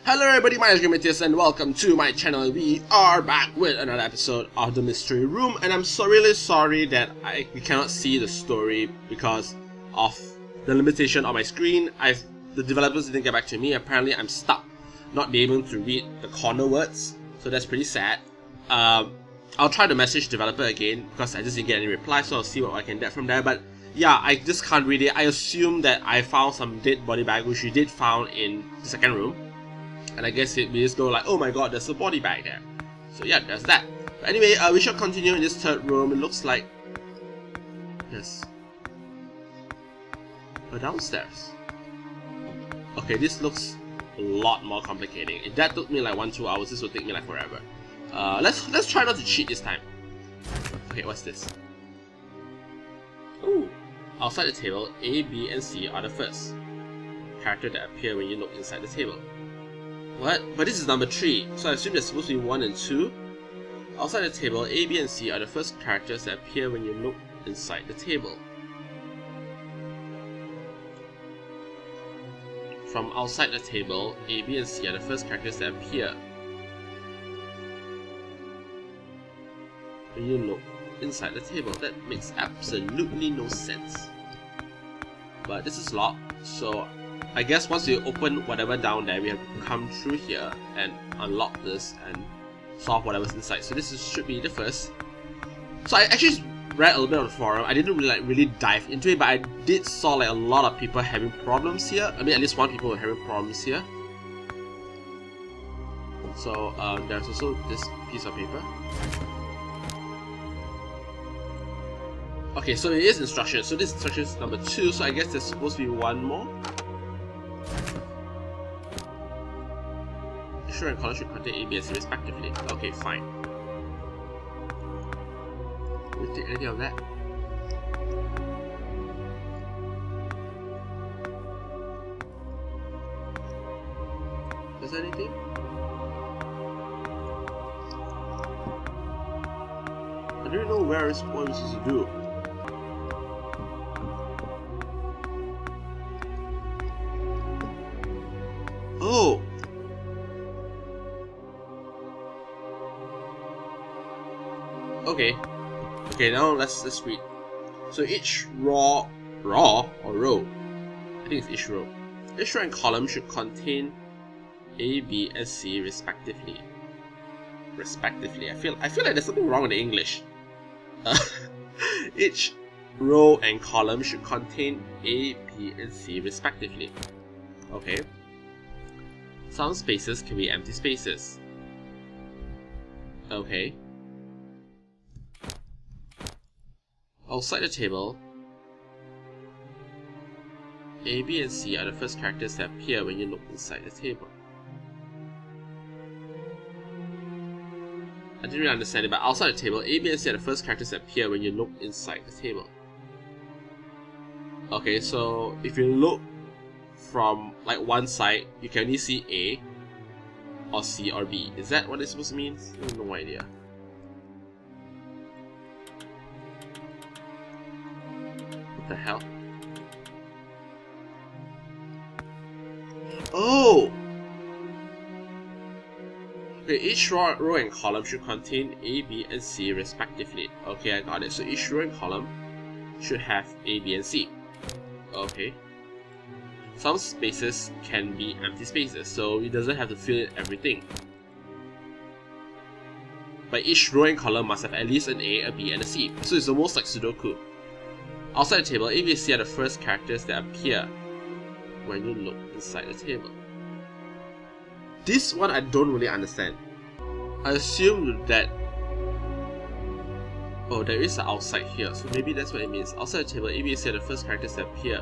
Hello everybody, my name is Matthias and welcome to my channel. We are back with another episode of the Mystery Room, and I'm really sorry that we cannot see the story because of the limitation on my screen. The developers didn't get back to me. Apparently I'm stuck not being able to read the corner words, so that's pretty sad. I'll try to message developer again because I just didn't get any reply, so I'll see what I can get from there. But yeah, I just can't read it. I assume that I found some dead body bag, which we did found in the second room. And I guess we just go like, oh my god, there's a body bag there. So yeah, there's that. But anyway, we shall continue in this third room. It looks like yes, a downstairs. Okay, this looks a lot more complicated. If that took me like 1-2 hours, this will take me like forever. Let's try not to cheat this time. Okay, what's this? Ooh, outside the table, A, B, and C are the first character that appear when you look inside the table. What? But this is number 3, so I assume there's supposed to be 1 and 2. Outside the table, A, B, and C are the first characters that appear when you look inside the table. From outside the table, A, B, and C are the first characters that appear when you look inside the table. That makes absolutely no sense. But this is locked, so I guess once we open whatever down there, we have to come through here and unlock this and solve whatever's inside. So this should be the first. So I actually read a little bit on the forum. I didn't really dive into it, but I did saw like a lot of people having problems here. I mean, at least one people were having problems here. So there's also this piece of paper. Okay, so it is instructions. So this instruction is number 2. So I guess there's supposed to be 1 more. Issue and column should contain A, B, and C respectively. Okay, fine. We'll take anything of that. Is there anything? I don't know what we're supposed to do. Oh! Okay, now let's read. So each row, I think it's each row. Each row and column should contain A, B, and C respectively. I feel like there's something wrong with the English. Each row and column should contain A, B, and C respectively. Okay. Some spaces can be empty spaces. Okay. Outside the table, A, B, and C are the first characters that appear when you look inside the table. I didn't really understand it, but outside the table, A, B, and C are the first characters that appear when you look inside the table. Okay, so if you look from like one side, you can only see A, or C, or B. Is that what it's supposed to mean? I have no idea. What the hell? Oh! Okay, each row and column should contain A, B, and C respectively. Okay, I got it. So each row and column should have A, B, and C. Okay. Some spaces can be empty spaces, so it doesn't have to fill in everything. But each row and column must have at least an A, a B, and a C. So it's almost like Sudoku. Outside the table, A, B, and C are the first characters that appear when you look inside the table. This one I don't really understand. I assume that... oh, there is an outside here, so maybe that's what it means. Outside the table, A, B, and C are the first characters that appear.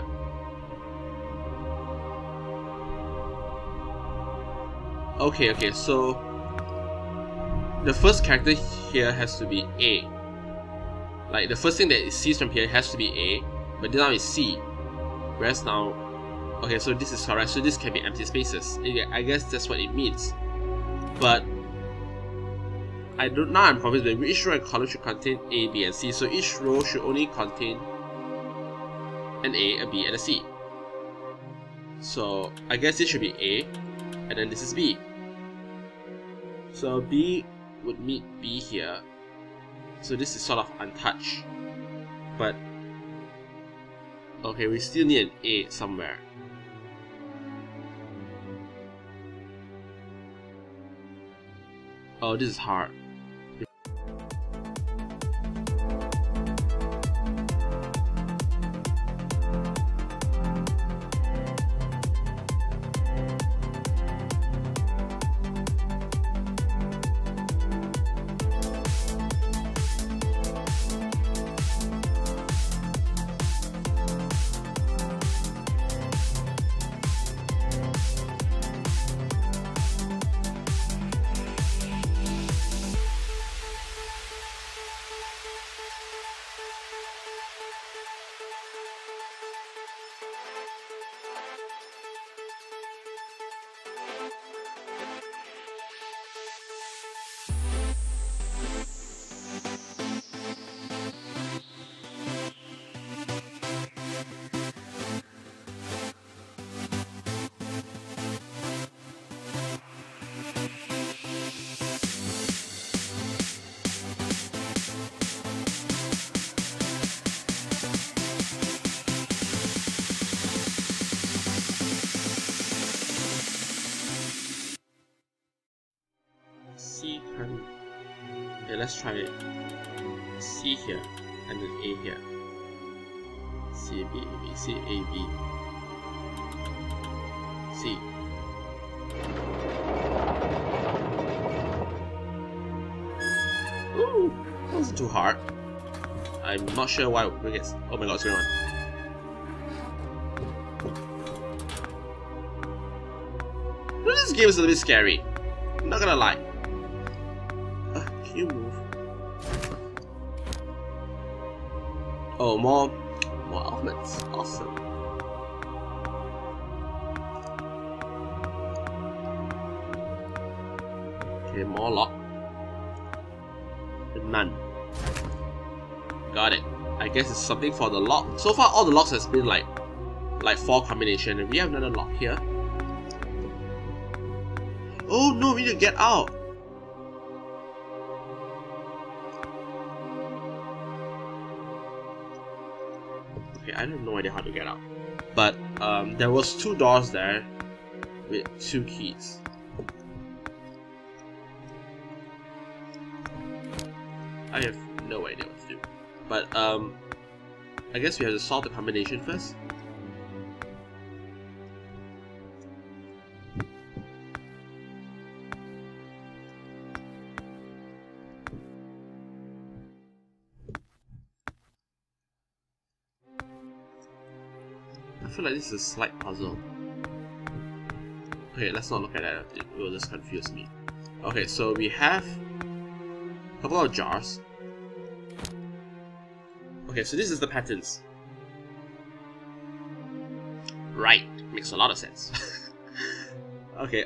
Okay, so the first character here has to be A. Like the first thing that it sees from here has to be A, but now it's C. Whereas now, okay, so this is correct. So this can be empty spaces. I guess that's what it means. But now I'm confused. That each row and column should contain A, B, and C. So each row should only contain an A, a B, and a C. So I guess this should be A. and then this is B. So B would meet B here. So this is sort of untouched. But okay, we still need an A somewhere. Oh, this is hard. C can... Okay, let's try it. C here, and then A here. C, B, A, B, C, A, B. C. Ooh, that wasn't too hard. I'm not sure why we get... Oh my god, what's going on? This game is a little bit scary. I'm not gonna lie. Can you move? Oh, more elements. Awesome. Okay, more lock. And none. Got it. I guess it's something for the lock. So far, all the locks has been like 4 combination, and we have another lock here. Oh no, we need to get out. Okay, I have no idea how to get out. But there was 2 doors there with 2 keys. I have no idea what to do. But I guess we have to solve the combination first. I feel like this is a slight puzzle. Okay, let's not look at that, it will just confuse me. Okay, so we have a couple of jars. Okay, so this is the patterns. Right, makes a lot of sense. Okay,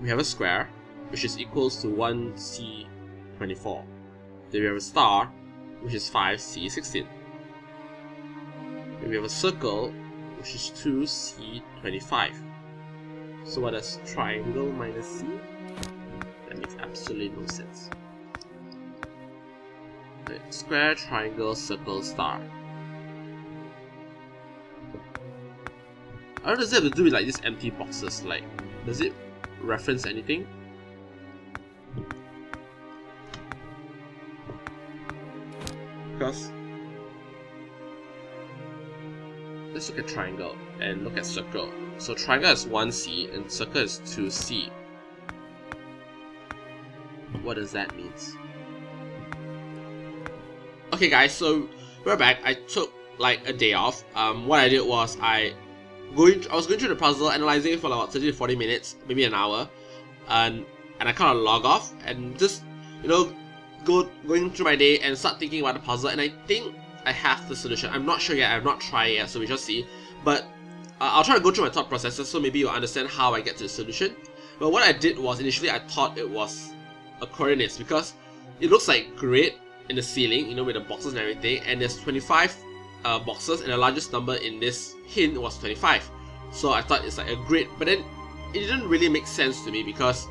we have a square, which is equals to 1C24. Then we have a star, which is 5C16. Then we have a circle, which is 2C25. So what does triangle minus C? That makes absolutely no sense. Okay, square, triangle, circle, star. What does it have to do with like these empty boxes? Like, does it reference anything? Because let's look at triangle and look at circle. So triangle is 1C and circle is 2C. What does that mean? Okay guys, so we're back. I took like a day off. What I did was I was going through the puzzle, analyzing it for about 30 to 40 minutes, maybe an hour, and I kind of log off and just, you know, going through my day and start thinking about the puzzle, and I think I have the solution. I'm not sure yet, I've not tried it yet, so we shall see. But I'll try to go through my thought processes, so maybe you'll understand how I get to the solution. But what I did was, initially I thought it was a coordinates, because it looks like grid in the ceiling, you know, with the boxes and everything, and there's 25 boxes, and the largest number in this hint was 25. So I thought it's like a grid, but then it didn't really make sense to me because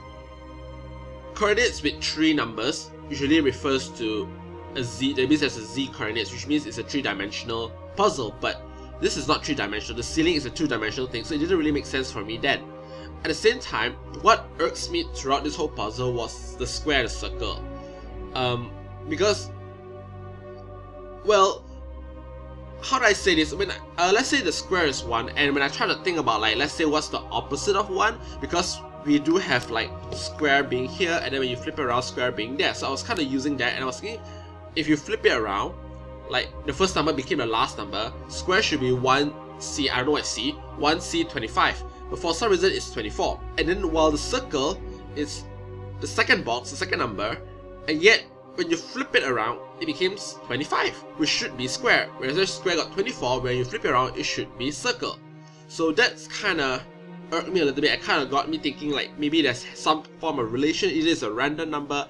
coordinates with 3 numbers usually refers to a z, that means there's a z coordinates, which means it's a 3-dimensional puzzle, but this is not 3-dimensional. The ceiling is a 2-dimensional thing, so it didn't really make sense for me then. At the same time, what irks me throughout this whole puzzle was the square and the circle. Because, well, how do I say this? When let's say the square is 1, and when I try to think about, like, let's say what's the opposite of 1, because we do have like square being here, and then when you flip it around, square being there. So I was kind of using that, and I was thinking, if you flip it around, like the first number became the last number, square should be 1c, I don't know what c, 1c 25. But for some reason it's 24. And then while the circle is the second box, the second number, and yet when you flip it around, it becomes 25, which should be square. Whereas the square got 24, when you flip it around, it should be circle. So that's kind of irked me a little bit. It kind of got me thinking like maybe there's some form of relation, either it's a random number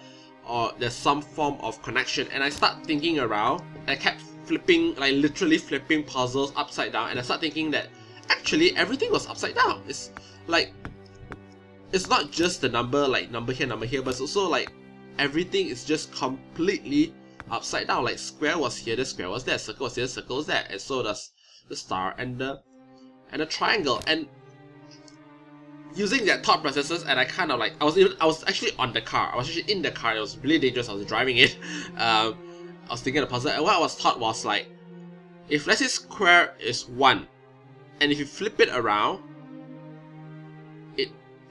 or there's some form of connection. And I start thinking around, and I kept flipping, like literally flipping puzzles upside down, and I start thinking that actually everything was upside down. It's like, it's not just the number, like number here, but it's also like everything is just completely upside down. Like square was here, the square was there, circle was here, circle was there, and so does the star and the triangle. And using that thought processes, and I kind of like, I was actually on the car. I was actually in the car. It was really dangerous. I was driving it. I was thinking of the puzzle, and what I was taught was like, if let's say square is 1, and if you flip it around,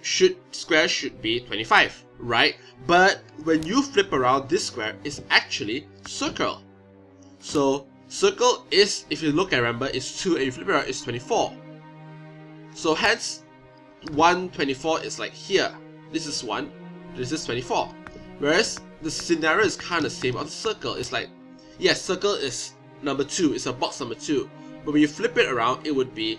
square should be 25, right? But when you flip around, this square is actually circle. So circle is, if you look and remember, is 2, and you flip it around, it's 24. So hence 124 is like here. This is 1, this is 24. Whereas the scenario is kind of the same on the circle. It's like, yes, circle is number 2, it's a box number 2. But when you flip it around, it would be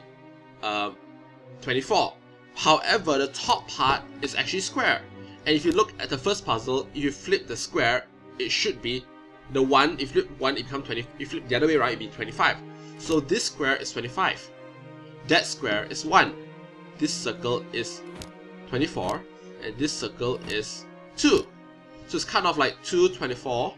24. However, the top part is actually square. And if you look at the first puzzle, if you flip the square, it should be the 1. If you flip 1, it becomes 20. If you flip the other way around, it would be 25. So this square is 25. That square is 1. This circle is 24. And this circle is 2. So it's kind of like 2, 24.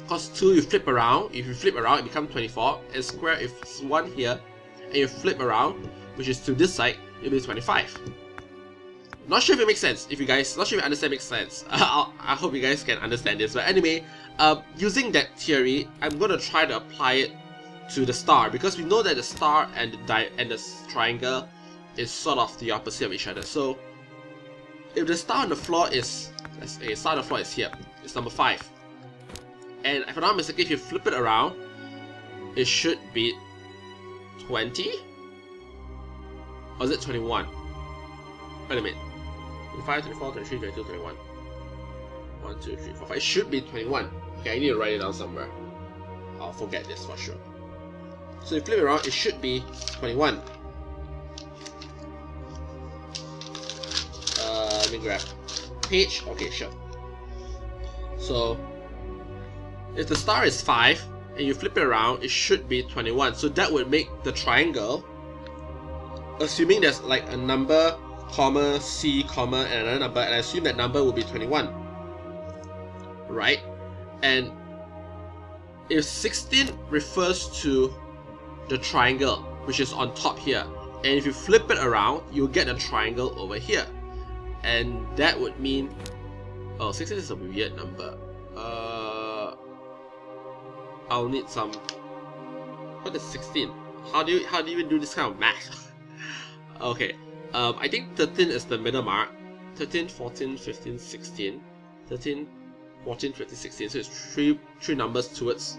Because 2 you flip around, if you flip around it becomes 24, and square if it's 1 here, and you flip around, which is to this side, it'll be 25. Not sure if it makes sense, not sure if you understand, makes sense. I hope you guys can understand this, but anyway, using that theory, I'm going to try to apply it to the star, because we know that the star and the triangle is sort of the opposite of each other. So, if the star on the floor is, let's say, star on the floor is here, it's number 5. And if I'm not mistaken, if you flip it around, it should be 20? Or is it 21? Wait a minute. 25, 24, 23, 22, 21. 1, 2, 3, 4, 5. It should be 21. Okay, I need to write it down somewhere. I'll forget this for sure. So if you flip it around, it should be 21. Let me grab page. Okay, sure. So if the star is 5 and you flip it around, it should be 21. So that would make the triangle, assuming there's like a number, comma, C, comma, and another number, and I assume that number will be 21. Right? And if 16 refers to the triangle, which is on top here, and if you flip it around, you'll get a triangle over here. And that would mean, oh, 16 is a weird number. I'll need some. What is 16? How do you even do this kind of math? Okay, I think 13 is the middle mark. 13, 14, 15, 16. 13, 14, 15, 16. So it's three numbers towards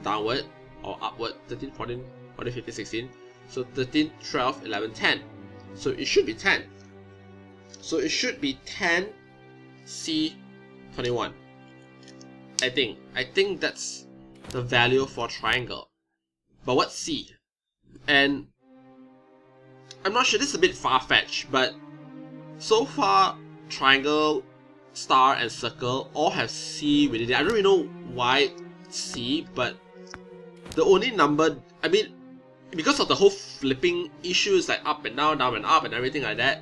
downward or upward. 13, 14, 14, 15, 16. So 13, 12, 11, 10. So it should be 10. So it should be 10 C 21. I think that's the value for triangle. But what's C? And I'm not sure, this is a bit far-fetched, but so far triangle, star, and circle all have C within it. I don't really know why C, but the only number, I mean, because of the whole flipping issues, like up and down and everything like that,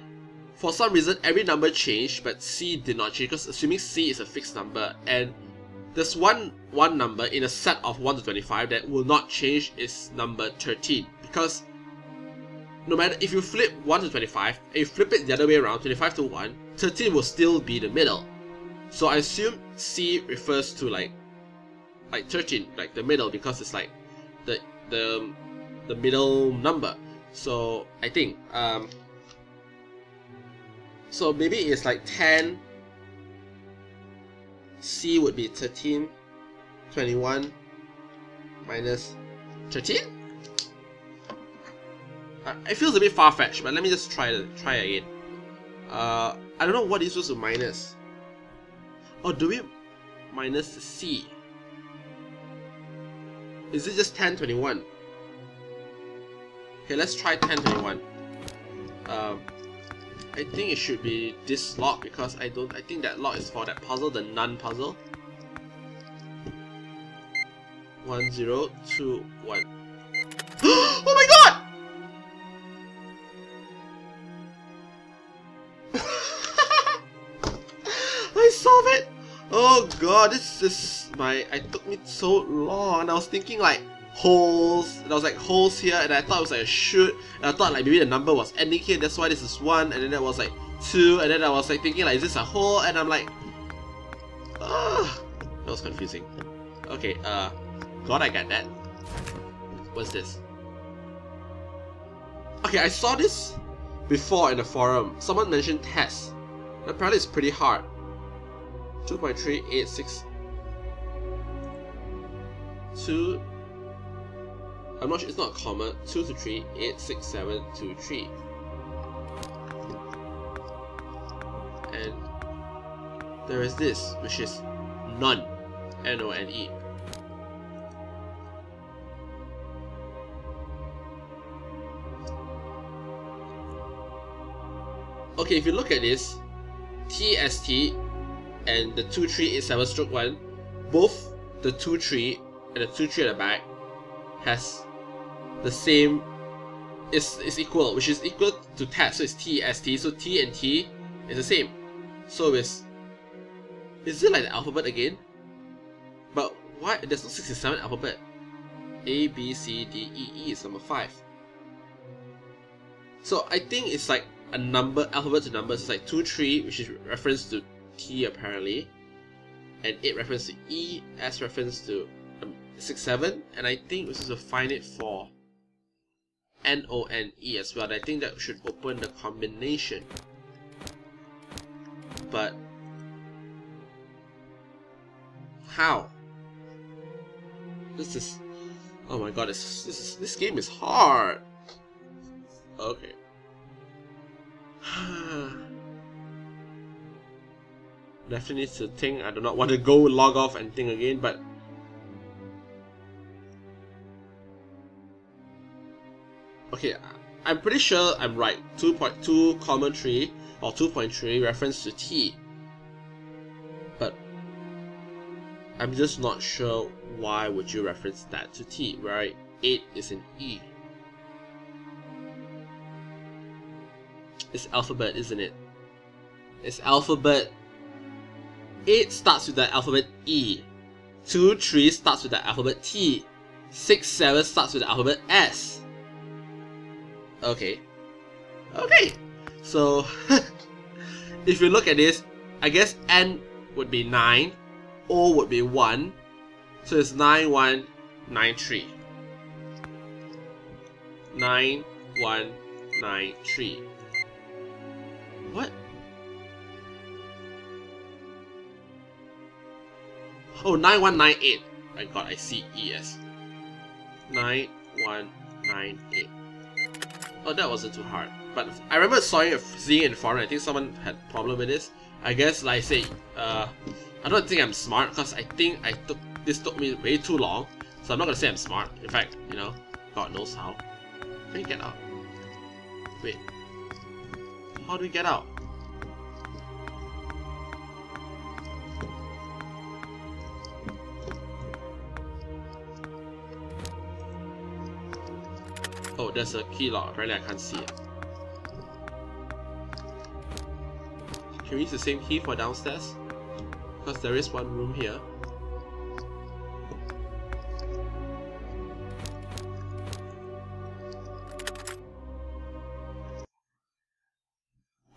for some reason every number changed, but C did not change, because assuming C is a fixed number, and there's one number in a set of 1 to 25 that will not change, is number 13, because no matter if you flip 1 to 25 and you flip it the other way around, 25 to 1, 13 will still be the middle. So I assume C refers to like 13, like the middle, because it's like the middle number. So I think so maybe it's like 10. C would be 13, 21 minus 13. It feels a bit far-fetched, but let me just try again. I don't know what is supposed to minus. Oh, do we minus the C? Is it just 10, 21? Okay, let's try 10, 21. I think it should be this log, because I think that log is for that puzzle, the none puzzle. 1, 0, 2, 1. Oh my god! I solved it! Oh god, this is it took me so long, and I was thinking like holes, and I was like holes here, and I thought it was like a shoot, and I thought like maybe the number was ending here, that's why this is 1, and then that was like 2, and then I was like thinking like, is this a hole? And I'm like, that was confusing. Okay, glad I got that. What's this? Okay, I saw this before in the forum. Someone mentioned test. Apparently it's pretty hard. 2.386 2. I'm not sure, it's not a comma. 2 to 3, 8, 6, 7, 2, 3. And there is this, which is none. N-O-N-E. Okay, if you look at this, TST and the 2387 stroke 1, both the 23 and the 23 at the back has the same, is equal, which is equal to test, so it's TST, so T and T is the same. So is it like the alphabet again? But why? There's no 67 alphabet. A, B, C, D, E, E is number 5. So I think it's like a number, alphabet to numbers. It's like 2, 3, which is reference to T apparently, and 8 reference to E, S reference to 6, 7, and I think we're supposed to find it for N-O-N-E as well. And I think that should open the combination. But how? This is, oh my god, this game is hard. Okay. Definitely need to think. I do not want to go log off and think again, but okay, I'm pretty sure I'm right. 2.2 common 3 or 2.3 reference to T, but I'm just not sure why would you reference that to T, where 8 is in E. It's alphabet, isn't it? It's alphabet. 8 starts with the alphabet E. 2, 3 starts with the alphabet T. 6, 7 starts with the alphabet S. Okay. Okay. So if you look at this, I guess N would be 9, O would be 1. So it's 9, 1, 9, 3. 9, 1, 9, 3. What? Oh, 9198. My god, I see ES. 9198. Oh, that wasn't too hard. But I remember seeing it in forum. I think someone had a problem with this. I guess, like I say, I don't think I'm smart, because I think this took me way too long. So I'm not gonna say I'm smart. In fact, you know, God knows how. How do you get out? Wait. How do we get out? there's a key lock. Apparently I can't see it. Can we use the same key for downstairs? Because there is one room here.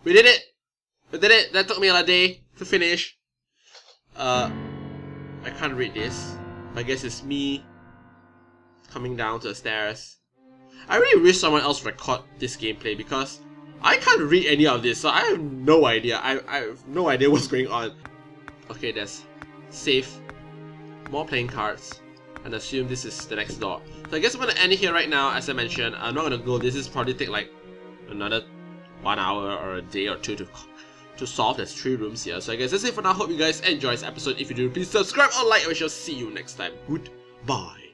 We did it! We did it! That took me a day to finish. I can't read this. I guess it's me coming down to the stairs. I really wish someone else record this gameplay because I can't read any of this, so I have no idea. I have no idea what's going on. Okay, there's safe, more playing cards, and assume this is the next door. So I guess I'm gonna end it here right now. As I mentioned, I'm not gonna go. This is probably take like another 1 hour or a day or two to solve. There's 3 rooms here. So I guess that's it for now. Hope you guys enjoy this episode. If you do, please subscribe or like, and we shall see you next time. Goodbye.